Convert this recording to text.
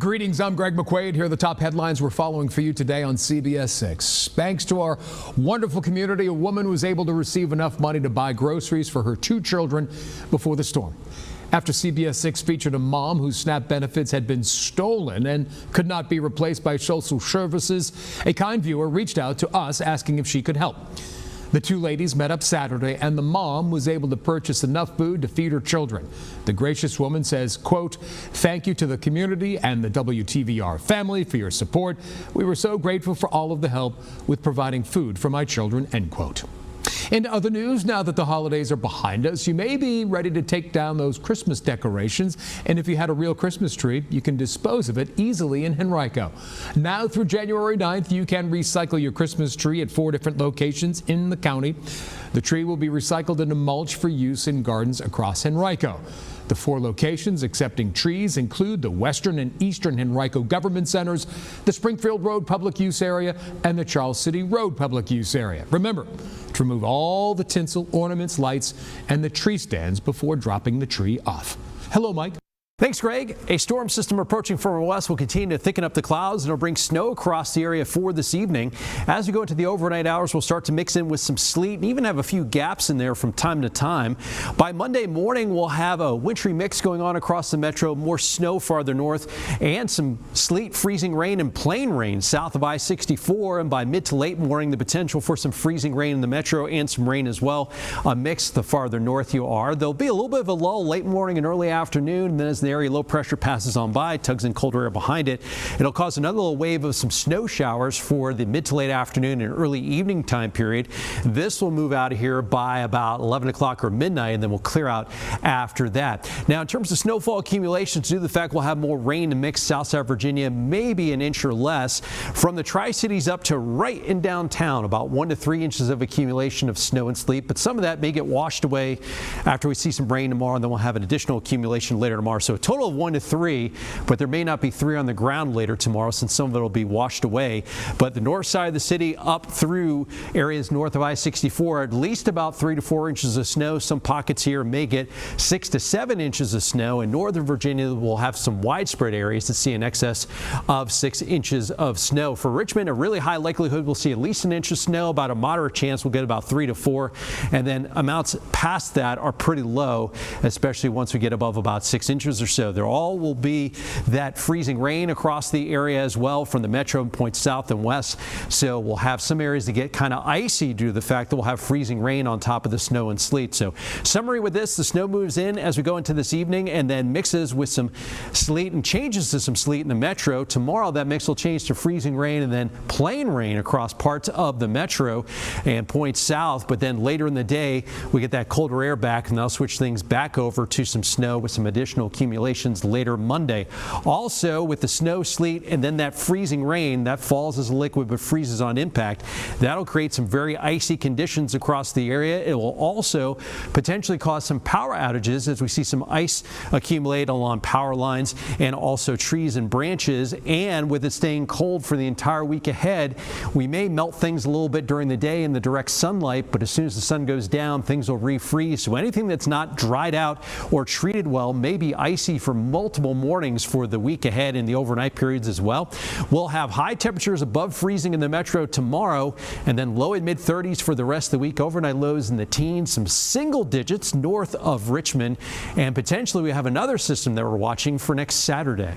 Greetings, I'm Greg McQuaid. Here are the top headlines we're following for you today on CBS 6. Thanks to our wonderful community, a woman was able to receive enough money to buy groceries for her 2 children before the storm. After CBS 6 featured a mom whose SNAP benefits had been stolen and could not be replaced by social services, a kind viewer reached out to us asking if she could help. The 2 ladies met up Saturday, and the mom was able to purchase enough food to feed her children. The gracious woman says, quote, "Thank you to the community and the WTVR family for your support. We were so grateful for all of the help with providing food for my children," end quote. In other news, now that the holidays are behind us, you may be ready to take down those Christmas decorations. And if you had a real Christmas tree, you can dispose of it easily in Henrico. Now through January 9th, you can recycle your Christmas tree at 4 different locations in the county. The tree will be recycled into mulch for use in gardens across Henrico. The 4 locations accepting trees include the Western and Eastern Henrico Government Centers, the Springfield Road Public Use Area, and the Charles City Road Public Use Area. Remember to remove all the tinsel, ornaments, lights, and the tree stands before dropping the tree off. Hello, Mike. Thanks, Greg. A storm system approaching from the west will continue to thicken up the clouds and will bring snow across the area for this evening. As we go into the overnight hours, we'll start to mix in with some sleet and even have a few gaps in there from time to time. By Monday morning, we'll have a wintry mix going on across the metro, more snow farther north, and some sleet, freezing rain, and plain rain south of I-64. And by mid to late morning, the potential for some freezing rain in the metro and some rain as well. A mix the farther north you are. There'll be a little bit of a lull late morning and early afternoon, and then as the area low pressure passes on by, tugs in colder air behind it, it'll cause another little wave of some snow showers for the mid to late afternoon and early evening time period. This will move out of here by about 11 o'clock or midnight, and then we'll clear out after that. Now, in terms of snowfall accumulations, due to the fact we'll have more rain to mix south side Virginia, maybe an inch or less. From the Tri-Cities up to right in downtown, about 1 to 3 inches of accumulation of snow and sleet, but some of that may get washed away after we see some rain tomorrow, and then we'll have an additional accumulation later tomorrow. So a total of 1 to 3, but there may not be 3 on the ground later tomorrow since some of it will be washed away. But the north side of the city up through areas north of I-64, at least about 3 to 4 inches of snow. Some pockets here may get 6 to 7 inches of snow. In northern Virginia, we'll have some widespread areas that see in excess of 6 inches of snow. For Richmond, a really high likelihood we'll see at least an inch of snow, about a moderate chance we'll get about 3 to 4. And then amounts past that are pretty low, especially once we get above about 6 inches or so. There all will be that freezing rain across the area as well from the metro points south and west. So we'll have some areas that get kind of icy due to the fact that we'll have freezing rain on top of the snow and sleet. So summary with this, the snow moves in as we go into this evening and then mixes with some sleet and changes to some sleet in the metro. Tomorrow that mix will change to freezing rain and then plain rain across parts of the metro and points south. But then later in the day we get that colder air back, and that'll switch things back over to some snow with some additional accumulations later Monday. Also with the snow, sleet, and then that freezing rain that falls as a liquid but freezes on impact, that'll create some very icy conditions across the area. It will also potentially cause some power outages as we see some ice accumulate along power lines and also trees and branches. And with it staying cold for the entire week ahead, we may melt things a little bit during the day in the direct sunlight, but as soon as the sun goes down, things will refreeze. So anything that's not dried out or treated well may be icy for multiple mornings for the week ahead in the overnight periods as well. We'll have high temperatures above freezing in the metro tomorrow, and then low and mid 30s for the rest of the week. Overnight lows in the teens, some single digits north of Richmond, and potentially we have another system that we're watching for next Saturday.